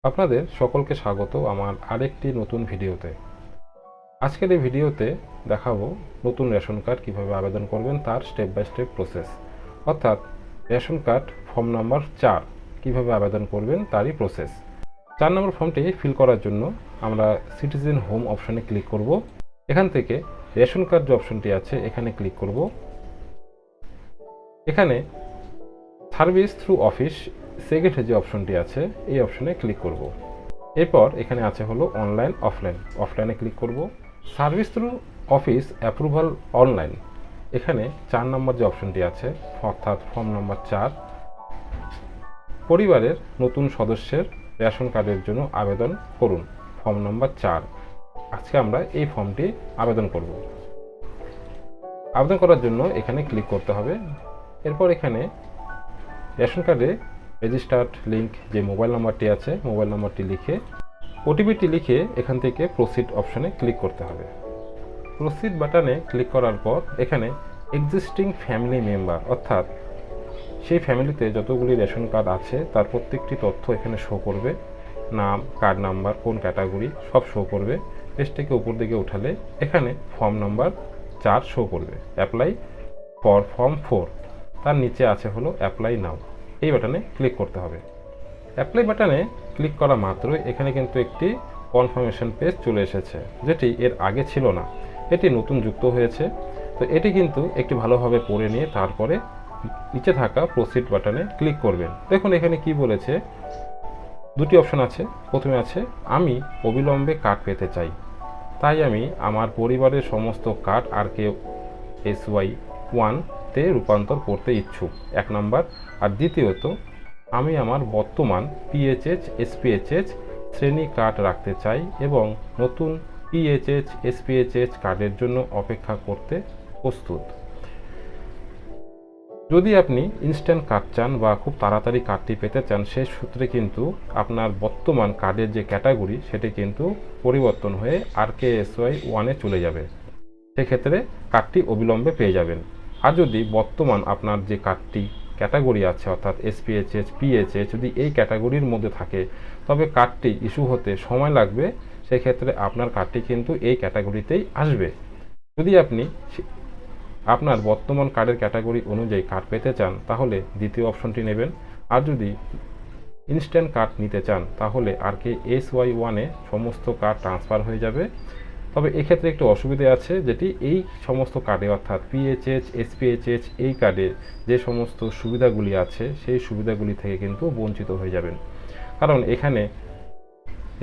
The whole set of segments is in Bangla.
আপনাদের সকলকে স্বাগত আমার আরেকটি নতুন ভিডিওতে। আজকের এই ভিডিওতে দেখাবো নতুন রেশন কার্ড কিভাবে আবেদন করবেন তার স্টেপ বাই স্টেপ প্রসেস, অর্থাৎ রেশন কার্ড ফর্ম নাম্বার 4 কিভাবে আবেদন করবেন তারই প্রসেস। 4 নম্বর ফর্মটি ফিল করার জন্য আমরা সিটিজেন হোম অপশনে ক্লিক করব। এখান থেকে রেশন কার্ড যে অপশনটি আছে এখানে ক্লিক করব। এখানে সার্ভিস থ্রু অফিস সেকেন্ড যে অপশনটি আছে এই অপশনে ক্লিক করব। এরপর এখানে আছে হলো অনলাইন অফলাইনে ক্লিক করব। Service through office approval online, এখানে 4 নম্বর যে অপশনটি আছে অর্থাৎ ফর্ম নাম্বার 4, পরিবারের নতুন সদস্যের রেশন কার্ডের জন্য আবেদন করুন, ফর্ম নাম্বার 4। আজকে আমরা এই ফর্মটি আবেদন করব। আবেদন করার জন্য এখানে ক্লিক করতে হবে। এরপর এখানে রেশন কার্ডে রেজিস্টার্ড লিঙ্ক যে মোবাইল নাম্বারটি আছে মোবাইল নাম্বারটি লিখে ওটিপিটি লিখে এখান থেকে প্রসিড অপশনে ক্লিক করতে হবে। প্রসিড বাটনে ক্লিক করার পর এখানে এক্সিস্টিং ফ্যামিলি মেম্বার, অর্থাৎ সেই ফ্যামিলিতে যতগুলি রেশন কার্ড আছে তার প্রত্যেকটি তথ্য এখানে শো করবে। নাম, কার্ড নাম্বার, কোন ক্যাটাগরি সব শো করবে। পেজটাকে উপর দিকে উঠালে এখানে ফর্ম নাম্বার 4 শো করবে, অ্যাপ্লাই ফর ফর্ম 4। তার নিচে আছে হলো অ্যাপ্লাই নাও, এই বাটনে ক্লিক করতে হবে। অ্যাপ্লাই বাটনে ক্লিক করা মাত্রই এখানে কিন্তু একটি কনফার্মেশন পেজ চলে এসেছে, যেটি এর আগে ছিল না, এটি নতুন যুক্ত হয়েছে। তো এটি কিন্তু একটি ভালোভাবে পড়ে নিয়ে তারপরে নিচে থাকা প্রসিড বাটনে ক্লিক করবেন। দেখুন এখানে কি বলেছে, দুটি অপশন আছে। প্রথমে আছে আমি অবিলম্বে কার্ড পেতে চাই, তাই আমি আমার পরিবারের সমস্ত কার্ড RKSY1 তে রূপান্তর করতে ইচ্ছুক, 1 নাম্বার। আর দ্বিতীয়ত, আমি আমার বর্তমান PHH SPHH শ্রেণী কার্ড রাখতে চাই এবং নতুন PHH SPHH কার্ডের জন্য অপেক্ষা করতে প্রস্তুত। যদি আপনি ইনস্ট্যান্ট কার্ড চান বা খুব তাড়াতাড়ি কার্ডটি পেতে চান, সেই সূত্রে কিন্তু আপনার বর্তমান কার্ডের যে ক্যাটাগরি সেটি কিন্তু পরিবর্তন হয়ে RKSY1-এ চলে যাবে, সেক্ষেত্রে কার্ডটি অবিলম্বে পেয়ে যাবেন। আর যদি বর্তমান আপনার যে কার্ডটি ক্যাটাগরি আছে অর্থাৎ SPHH PHH যদি এই ক্যাটাগরির মধ্যে থাকে, তবে কার্ডটি ইস্যু হতে সময় লাগবে, সেক্ষেত্রে আপনার কার্ডটি কিন্তু এই ক্যাটাগরিতেই আসবে। যদি আপনি আপনার বর্তমান কার্ডের ক্যাটাগরি অনুযায়ী কার্ড পেতে চান তাহলে দ্বিতীয় অপশনটি নেবেন। আর যদি ইনস্ট্যান্ট কার্ড নিতে চান তাহলে RKSY1-এ সমস্ত কার্ড ট্রান্সফার হয়ে যাবে। তবে এক্ষেত্রে একটু অসুবিধা আছে, যেটি এই সমস্ত কার্ডে অর্থাৎ PHH SPHH এই কার্ডে যে সমস্ত সুবিধাগুলি আছে সেই সুবিধাগুলি থেকে কিন্তু বঞ্চিত হয়ে যাবেন, কারণ এখানে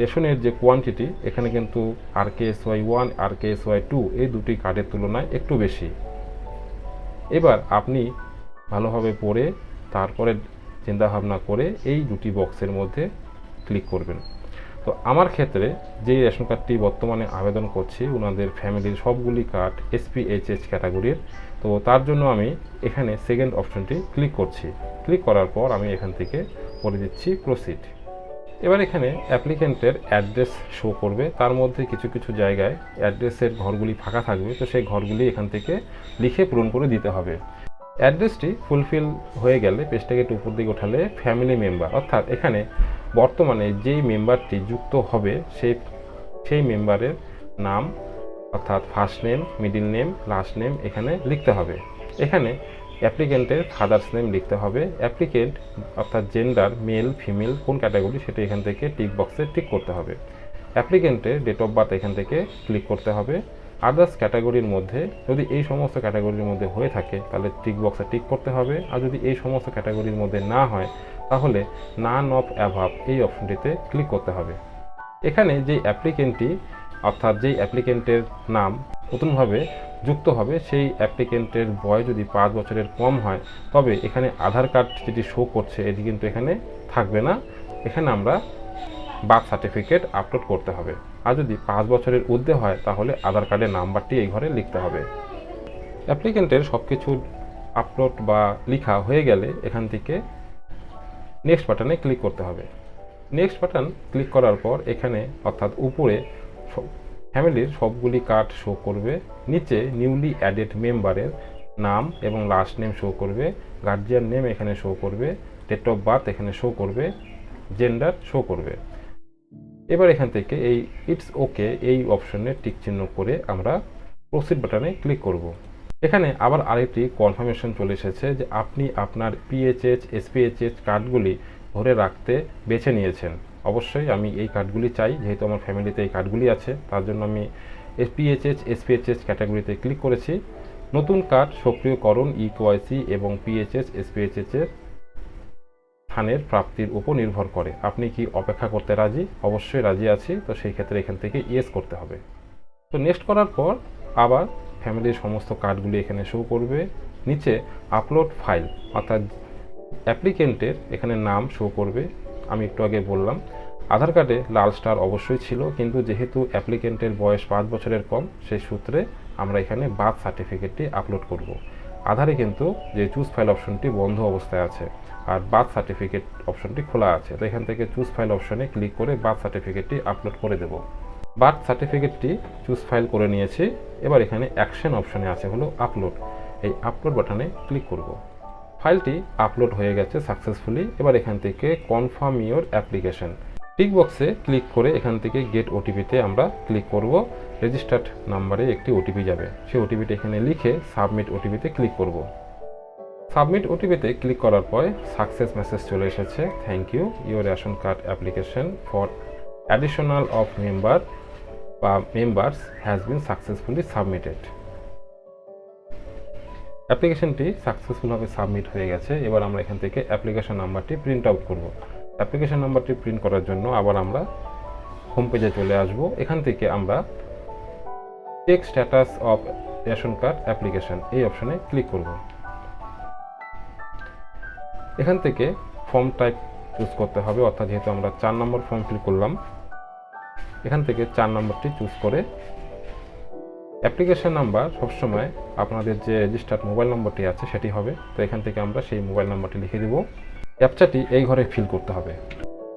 রেশনের যে কোয়ান্টিটি এখানে কিন্তু RKSY1 RKSY2 এই দুটি কার্ডের তুলনায় একটু বেশি। এবার আপনি ভালোভাবে পড়ে তারপরে চিন্তাভাবনা করে এই দুটি বক্সের মধ্যে ক্লিক করবেন। তো আমার ক্ষেত্রে যেই রেশন কার্ডটি বর্তমানে আবেদন করছি ওনাদের ফ্যামিলির সবগুলি কার্ড SPHH ক্যাটাগরির, তো তার জন্য আমি এখানে সেকেন্ড অপশনটি ক্লিক করছি। ক্লিক করার পর আমি এখান থেকে করে দিচ্ছি প্রসিড। এবার এখানে অ্যাপ্লিকেন্টের অ্যাড্রেস শো করবে, তার মধ্যে কিছু কিছু জায়গায় অ্যাড্রেসের ঘরগুলি ফাঁকা থাকবে, তো সেই ঘরগুলি এখান থেকে লিখে পূরণ করে দিতে হবে। অ্যাড্রেসটি ফুলফিল হয়ে গেলে পেজটাকে একটু উপর দিকে ওঠালে ফ্যামিলি মেম্বার, অর্থাৎ এখানে বর্তমানে যেই মেম্বারটি যুক্ত হবে সেই মেম্বারের নাম, অর্থাৎ first name, middle name, last name এখানে লিখতে হবে। এখানে অ্যাপ্লিকেন্টের ফাদার্স নেম লিখতে হবে। অ্যাপ্লিকেন্ট অর্থাৎ জেন্ডার মেল ফিমেল কোন ক্যাটাগরি সেটা এখান থেকে টিক বক্সে টিক করতে হবে। অ্যাপ্লিকেন্টের ডেট অফ বার্থ এখান থেকে ক্লিক করতে হবে। আদার্স ক্যাটাগরির মধ্যে যদি এই সমস্ত ক্যাটাগরির মধ্যে হয়ে থাকে তাহলে টিক বক্সে টিক করতে হবে, আর যদি এই সমস্ত ক্যাটাগরির মধ্যে না হয় তাহলে নান অফ অ্যাভাব এই অপশনটিতে ক্লিক করতে হবে। এখানে যেই অ্যাপ্লিকেন্টটি অর্থাৎ যেই অ্যাপ্লিকেন্টের নাম নতুনভাবে যুক্ত হবে সেই অ্যাপ্লিকেন্টের বয়স যদি 5 বছরের কম হয় তবে এখানে আধার কার্ড যেটি শো করছে এটি কিন্তু এখানে থাকবে না, এখানে আমরা বার্থ সার্টিফিকেট আপলোড করতে হবে। আর যদি 5 বছরের ঊর্ধ্বে হয় তাহলে আধার কার্ডের নাম্বারটি এই ঘরে লিখতে হবে। অ্যাপ্লিকেন্টের সব কিছু আপলোড বা লেখা হয়ে গেলে এখান থেকে নেক্সট বাটনে ক্লিক করতে হবে। নেক্সট বাটন ক্লিক করার পর এখানে অর্থাৎ উপরে ফ্যামিলির সবগুলি কার্ড শো করবে, নিচে নিউলি অ্যাডেড মেম্বারের নাম এবং লাস্ট নেম শো করবে, গার্জিয়ান নেম এখানে শো করবে, ডেট অফ বার্থ এখানে শো করবে, জেন্ডার শো করবে। এবার এখান থেকে এই ইটস ওকে এই অপশনে টিক চিহ্ন করে আমরা প্রসিড বাটনে ক্লিক করব। এখানে আবার আরেকটি কনফার্মেশন চলে এসেছে যে আপনি আপনার পিএইচএইচ এসপিএইচএইচ কার্ডগুলি ধরে রাখতে বেছে নিয়েছেন। অবশ্যই আমি এই কার্ডগুলি চাই, যেহেতু আমার ফ্যামিলিতে এই কার্ডগুলি আছে, তার জন্য আমি পিএইচএইচ এসপিএইচএইচ ক্যাটাগরিতে ক্লিক করেছি। নতুন কার্ড সক্রিয়করণ ইকেওয়াইসি এবং পিএইচএইচ এসপিএইচএইচ এর স্থানের প্রাপ্তির উপর নির্ভর করে। আপনি কি অপেক্ষা করতে রাজি? অবশ্যই রাজি আছি। তো সেই ক্ষেত্রে এখান থেকে ইয়েস করতে হবে। তো নেক্সট করার পর আবার ফ্যামিলির সমস্ত কার্ডগুলি এখানে শো করবে। নিচে আপলোড ফাইল অর্থাৎ অ্যাপ্লিকেন্টের এখানে নাম শো করবে। আমি একটু আগে বললাম আধার কার্ডে লাল স্টার অবশ্যই ছিল, কিন্তু যেহেতু অ্যাপ্লিকেন্টের বয়স 5 বছরের কম, সেই সূত্রে আমরা এখানে বার্থ সার্টিফিকেটটি আপলোড করব। আধারে কিন্তু যে চুজ ফাইল অপশনটি বন্ধ অবস্থায় আছে আর বার্থ সার্টিফিকেট অপশনটি খোলা আছে। তো এখান থেকে চুজ ফাইল অপশনে ক্লিক করে বার্থ সার্টিফিকেটটি আপলোড করে দেব। বার্থ সার্টিফিকেটটি চুজ ফাইল করে নিয়েছি। এবার এখানে অ্যাকশন অপশনে আছে হলো আপলোড। এই আপলোড বাটনে ক্লিক করব। ফাইলটি আপলোড হয়ে গেছে সাকসেসফুলি। এবার এখান থেকে কনফার্ম ইওর অ্যাপ্লিকেশন টিক বক্সে ক্লিক করে এখান থেকে গেট ওটিপিতে আমরা ক্লিক করব। রেজিস্টার্ড নাম্বারে একটি ওটিপি যাবে, সেই ওটিপিটা এখানে লিখে সাবমিট ওটিপিতে ক্লিক করব। সাবমিট ওটিপিতে ক্লিক করার পর সাকসেস মেসেজ চলে এসেছে, thank you, your ration card application for additional of member বা members has been successfully submitted. অ্যাপ্লিকেশনটি সাকসেসফুলভাবে সাবমিট হয়ে গেছে। এবার আমরা এখান থেকে অ্যাপ্লিকেশন নাম্বারটি প্রিন্ট আউট করব। অ্যাপ্লিকেশন নাম্বারটি প্রিন্ট করার জন্য আবার আমরা হোম পেজে চলে আসব। এখান থেকে আমরা check status of ration card application এই অপশনে ক্লিক করব। এখান থেকে ফর্ম টাইপ চুজ করতে হবে, অর্থাৎ যেহেতু আমরা 4 নম্বর ফর্ম ফিল করলাম, এখান থেকে 4 নম্বরটি চুজ করে অ্যাপ্লিকেশন নাম্বার সবসময় আপনাদের যে রেজিস্টার্ড মোবাইল নম্বরটি আছে সেটি হবে। তো এখান থেকে আমরা সেই মোবাইল নাম্বারটি লিখে দেব। ক্যাপচাটি এই ঘরে ফিল করতে হবে।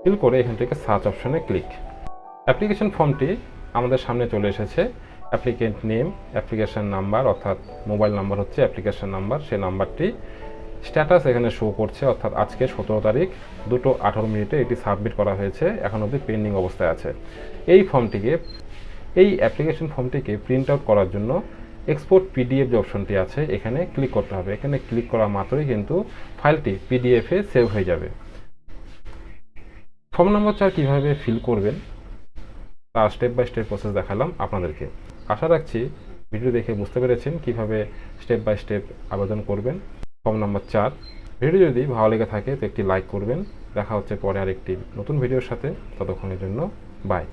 ফিল করে এখান থেকে সার্চ অপশনে ক্লিক। অ্যাপ্লিকেশন ফর্মটি আমাদের সামনে চলে এসেছে। অ্যাপ্লিকেন্ট নেম, অ্যাপ্লিকেশন নাম্বার অর্থাৎ মোবাইল নাম্বার হচ্ছে অ্যাপ্লিকেশন নাম্বার, সেই নাম্বারটি স্ট্যাটাস এখানে শো করছে, অর্থাৎ আজকে 17 তারিখ 2:18 এটি সাবমিট করা হয়েছে, এখন অবধি পেন্ডিং অবস্থায় আছে। এই অ্যাপ্লিকেশন ফর্মটিকে প্রিন্ট আউট করার জন্য এক্সপোর্ট পিডিএফ যে অপশনটি আছে এখানে ক্লিক করতে হবে। এখানে ক্লিক করা মাত্রই কিন্তু ফাইলটি পিডিএফে সেভ হয়ে যাবে। ফর্ম নম্বর 4 কীভাবে ফিল করবেন তার স্টেপ বাই স্টেপ প্রসেস দেখালাম আপনাদেরকে। আশা রাখছি ভিডিও দেখে বুঝতে পেরেছেন কিভাবে স্টেপ বাই স্টেপ আবেদন করবেন। ফর্ম নম্বর 4 ভিডিও যদি ভালো লেগে থাকে তো একটি লাইক করবেন। দেখা হচ্ছে পরে আরেকটি নতুন ভিডিওর সাথে, ততক্ষণের জন্য বাই।